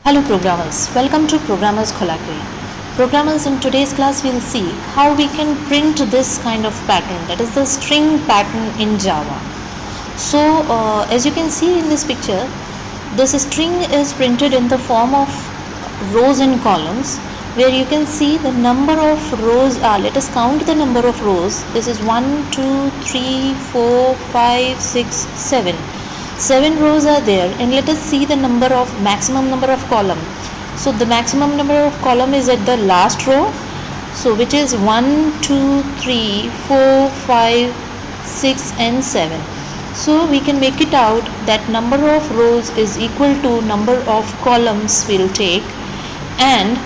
Hello programmers, welcome to Programmers Colloquy. Programmers, in today's class we'll see how we can print this kind of pattern, that is the string pattern in Java. So as you can see in this picture, this string is printed in the form of rows and columns, where you can see the number of rows are, let us count the number of rows. This is 1, 2, 3, 4, 5, 6, 7. 7 rows are there, and let us see the maximum number of column. So the maximum number of column is at the last row, so which is 1, 2, 3, 4, 5, 6 and 7. So we can make it out that number of rows is equal to number of columns we'll take, and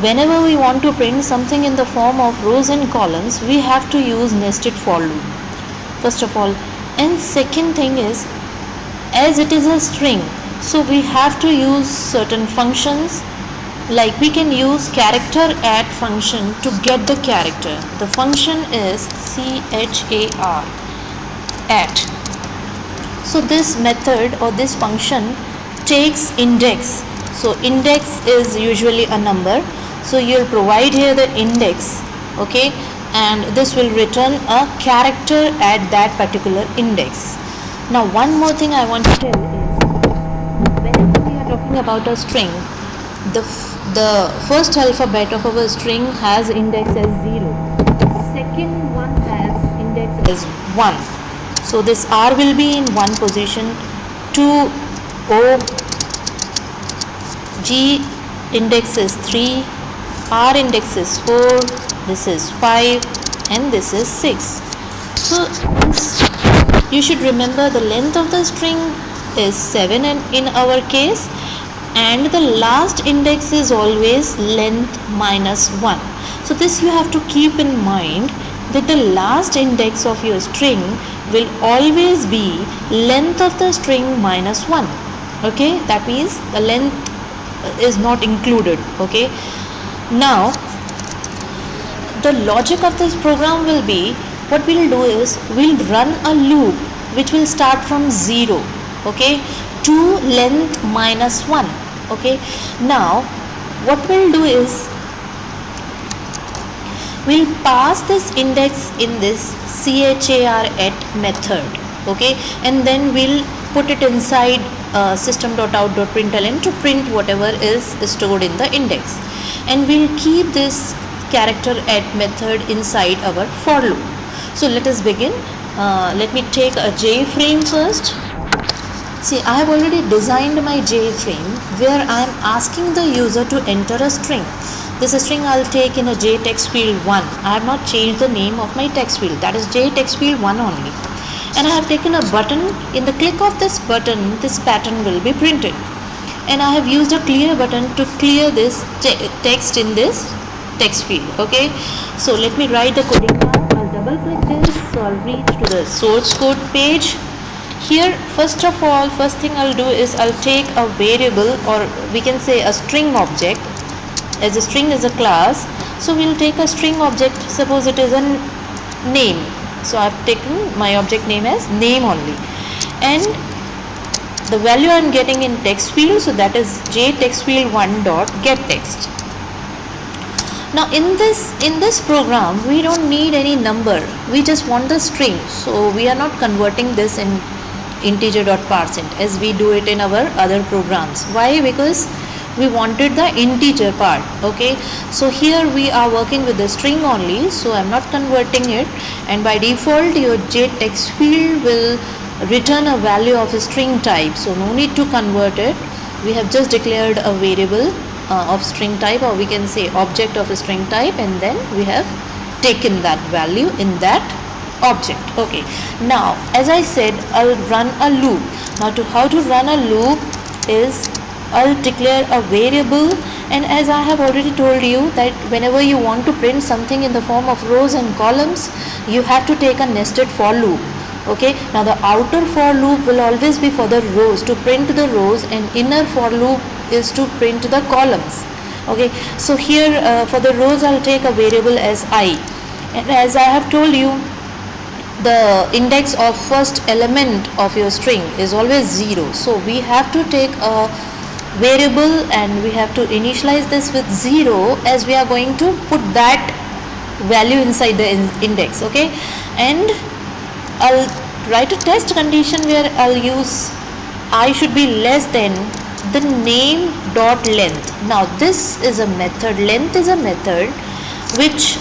whenever we want to print something in the form of rows and columns, we have to use nested for loop, first of all. And second thing is, as it is a string, so we have to use certain functions, like we can use character add function to get the character. The function is char at. So this method or this function takes index. So index is usually a number, so you'll provide here the index, okay, and this will return a character at that particular index. Now one more thing I want to tell is, whenever we are talking about a string, the first alphabet of our string has index as 0, the second one has index as 1. So this R will be in 1 position, 2, O, G index is 3, R index is 4, this is 5 and this is 6. So you should remember the length of the string is 7 in our case, and the last index is always length minus 1. So this you have to keep in mind, that the last index of your string will always be length of the string minus 1. Okay, that means the length is not included. Okay, now the logic of this program will be, what we'll do is we'll run a loop which will start from 0, okay, to length minus 1. Okay, now what we'll do is we'll pass this index in this char at method, okay, and then we'll put it inside system.out.println to print whatever is stored in the index, and we'll keep this character add method inside our for loop. So let us begin. Let me take a JFrame first. See, I have already designed my JFrame where I am asking the user to enter a string. This string I'll take in a JText field 1. I have not changed the name of my text field, that is JText field 1 only. And I have taken a button. In the click of this button, this pattern will be printed. And I have used a clear button to clear this text in this text field. Okay, so let me write the coding now. I'll double click this, so I'll reach to the source code page. Here, first thing I'll do is I'll take a variable, or we can say a string object, as a string is a class. So we'll take a string object, suppose it is a name. So I've taken my object name as name only, and the value I'm getting in text field, so that is jtextfield1 dot get text. Now in this program we don't need any number, we just want the string, so we are not converting this in integer.parseInt as we do it in our other programs. Why? Because we wanted the integer part. Okay, so here we are working with the string only, so I'm not converting it, and by default your jtext field will return a value of a string type, so no need to convert it. We have just declared a variable of string type, or we can say object of a string type, and then we have taken that value in that object. Okay, now as I said, I'll run a loop. Now how to run a loop is, I'll declare a variable, and as I have already told you that whenever you want to print something in the form of rows and columns, you have to take a nested for loop. Okay, now the outer for loop will always be for the rows, to print the rows, and inner for loop is to print the columns. Okay, so here for the rows I'll take a variable as I, and as I have told you, the index of first element of your string is always 0, so we have to take a variable and we have to initialize this with 0, as we are going to put that value inside the index. Okay, and I'll write a test condition where I'll use I should be less than the name dot length. Now this is a method, length is a method which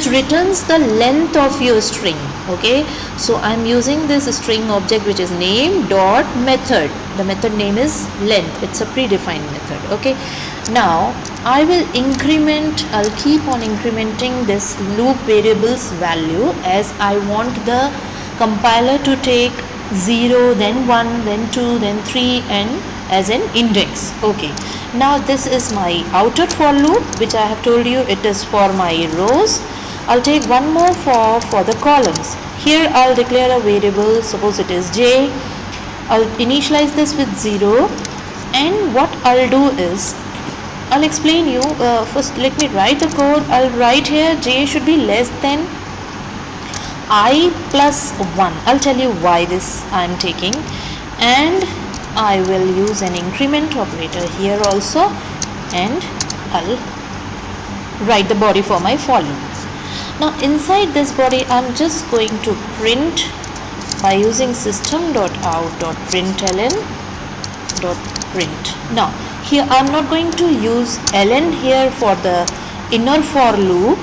returns the length of your string. Okay, so I'm using this string object which is name dot method. The method name is length, it's a predefined method. Okay, now I will increment, I'll keep on incrementing this loop variable's value as I want the compiler to take 0, then 1, then 2, then 3 and as an index. Okay, now this is my outer for loop which I have told you it is for my rows. I'll take one more for the columns. Here I'll declare a variable, suppose it is j. I'll initialize this with 0 and what I'll do is I'll explain you. First let me write the code. I'll write here j should be less than I plus 1. I'll tell you why this I'm taking, and I will use an increment operator here also, and I'll write the body for my for loop. Now inside this body I'm just going to print by using system.out.println.print. Now here I'm not going to use ln here for the inner for loop.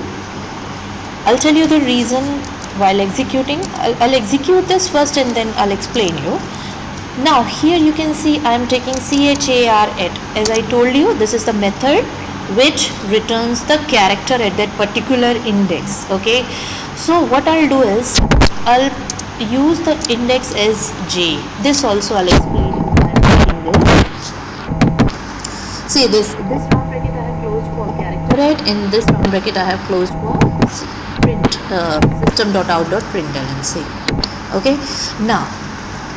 I'll tell you the reason while executing. I'll execute this first and then I'll explain you. Now here you can see I am taking char at. As I told you, this is the method which returns the character at that particular index. Okay, so what I'll do is I'll use the index as j. This also I'll explain you why I'm taking this. See this round bracket I have closed for character at, in this round bracket I have closed for print system.out.println. See, okay, now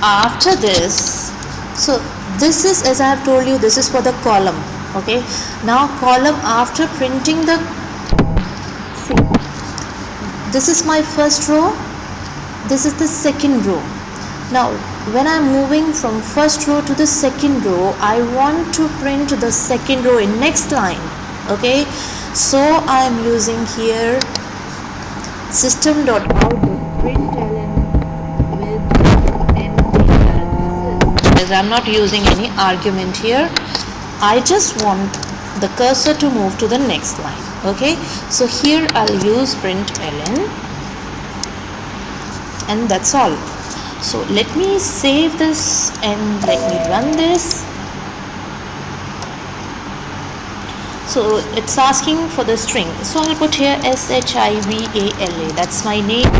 after this, so this is, as I have told you, this is for the column. Okay, now column, after printing the, see, this is my first row, this is the second row. Now when I am moving from first row to the second row, I want to print the second row in next line. Okay, so I am using here system.out.println with empty parentheses, as I am not using any argument here. I just want the cursor to move to the next line. Okay, so here I'll use println and that's all. So let me save this and let me run this. So it's asking for the string, so I'll put here shivala, that's my name,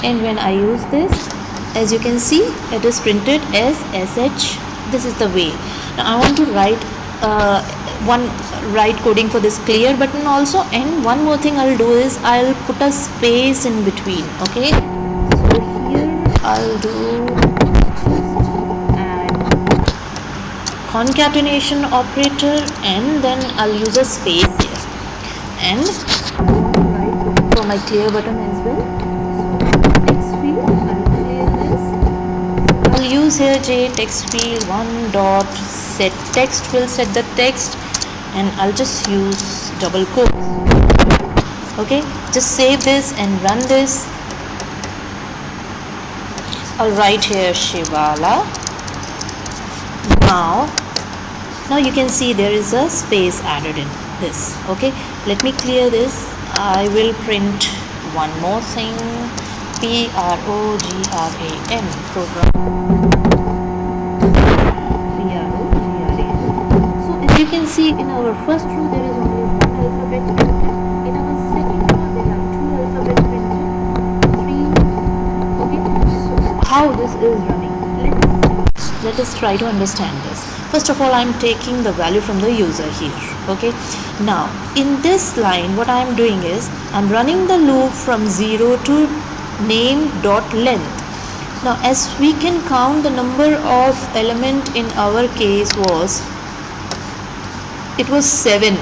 and when I use this, as you can see, it is printed as sh. This is the way. Now I want to write write coding for this clear button also, and one more thing I'll do is I'll put a space in between. Okay, so here I'll do concatenation operator and then I'll use a space here, and write for my clear button as well. So text field, I'll clear this. I'll use here j text field 1 dot set text will set the text, and I'll just use double quotes. Okay, just save this and run this. I'll write here Shivala. Now you can see there is a space added in this. Okay, let me clear this. I will print one more thing, program, program. So as you can see, in our first row there is only one alphabet printed. In our second row there are two alphabets printed, three. Okay, so how this is running? Let us try to understand this. First of all, I am taking the value from the user here. Okay, now in this line what I am doing is I am running the loop from 0 to name dot length. Now as we can count, the number of element in our case was, it was 7,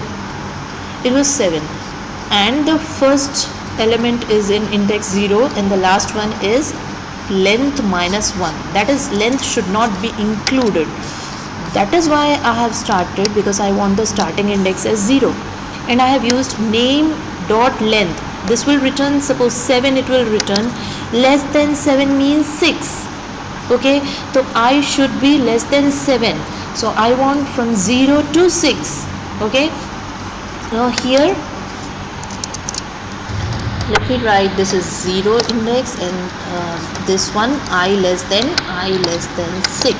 and the first element is in index 0 and the last one is length minus 1, that is length should not be included. That is why I have started, because I want the starting index as 0, and I have used name dot length. This will return, suppose 7, it will return. Less than 7 means 6. Okay, so I should be less than 7, so I want from 0 to 6. Okay, now here let me write, this is 0 index, and this one I less than 6,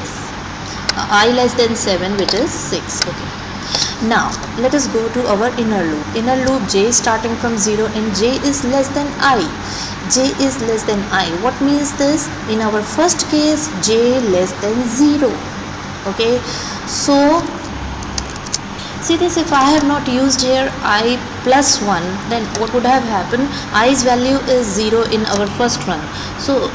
I less than 7, which is 6. Okay, now let us go to our inner loop. J is starting from 0 and j is less than I. J is less than I. What means this? In our first case, j less than 0. Okay, so see this, if I have not used here I plus 1, then what would have happened? I's value is 0 in our first one. So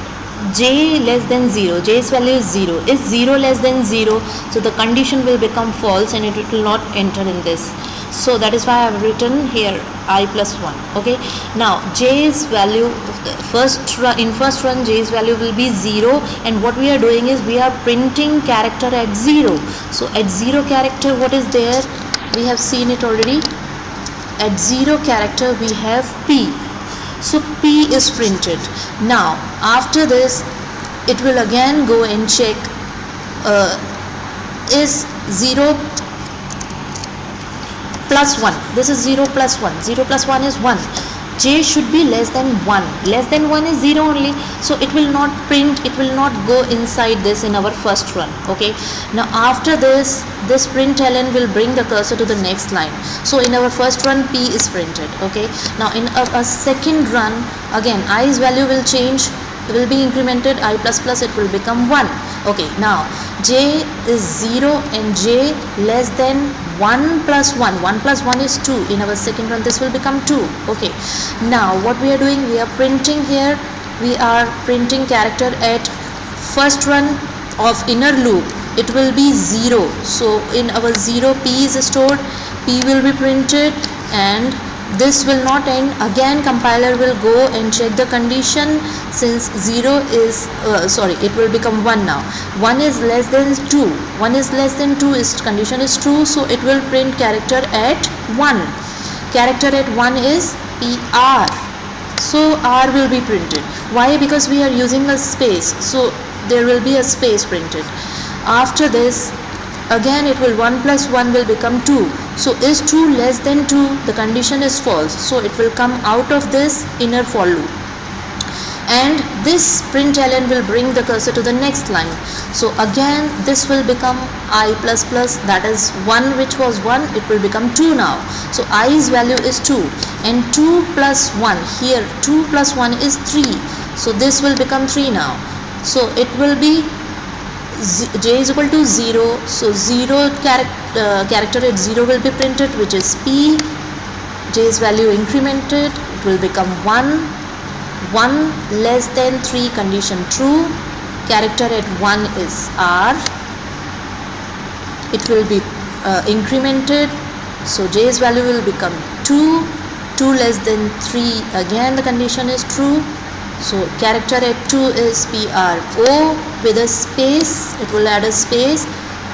j less than 0, j's value is 0. Is 0 less than 0? So the condition will become false and it will not enter in this. So that is why I have written here I plus 1. Okay, now j's value, in first run j's value will be 0, and what we are doing is we are printing character at 0. So at 0 character, what is there? We have seen it already. At 0 character we have p. So p is printed. Now after this it will again go and check is 0 plus 1. This is 0 plus 1. 0 plus 1 is 1. J should be less than 1. Less than 1 is 0 only. So it will not print, it will not go inside this in our first run. Okay. Now after this println will bring the cursor to the next line. So in our first run p is printed. Okay. Now in a second run, again i's value will change, will be incremented, I plus plus, it will become 1. Okay, now j is 0 and j less than 1 plus 1. 1 plus 1 is 2. In our second run this will become 2. Okay, now what we are doing, we are printing here, we are printing character at first run of inner loop. It will be 0. So in our 0 p is stored, p will be printed, and this will not end. Again compiler will go and check the condition. Since 0 is it will become 1 now. 1 is less than 2. 1 is less than 2 is condition is true, so it will print character at 1. Character at 1 is PR. So R will be printed. Why? Because we are using a space, so there will be a space printed. After this again it will 1 plus 1 will become 2. So is 2 less than 2? The condition is false, so it will come out of this inner for loop, and this println will bring the cursor to the next line. So again this will become I plus plus, that is 1 which was 1, it will become 2 now. So i's value is 2, and 2 plus 1, here 2 plus 1 is 3, so this will become 3 now. So it will be j is equal to 0, so 0 character at 0 will be printed, which is p. J's value incremented, it will become 1. 1 less than 3 condition true. Character at 1 is R. It will be incremented, so j's value will become 2. 2 less than 3, again the condition is true. So character at 2 is PRO with a space, it will add a space,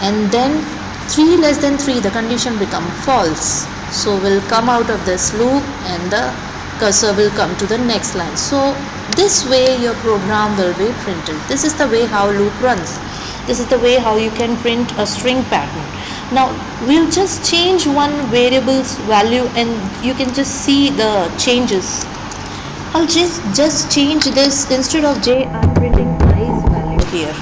and then 3 less than 3, the condition become false. So we'll come out of this loop and the cursor will come to the next line. So this way your program will be printed. This is the way how loop runs. This is the way how you can print a string pattern. Now we'll just change one variable's value and you can just see the changes. I'll just change this. Instead of j, I'm printing i's value here.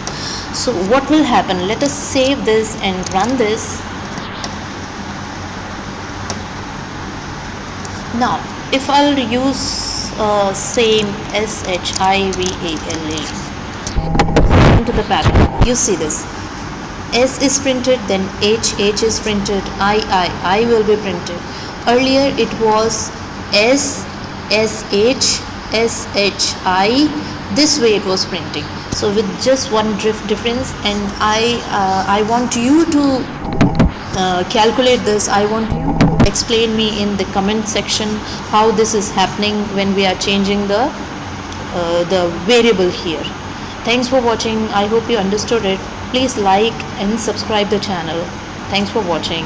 So what will happen? Let us save this and run this. Now if I'll use same SHIVALA into the pattern, you see this. S is printed, then H is printed, I will be printed. Earlier it was S, SH, SHI, this way it was printing. So with just one difference, and I want you to calculate this. I want you to explain me in the comment section how this is happening when we are changing the variable here. Thanks for watching. I hope you understood it. Please like and subscribe the channel. Thanks for watching.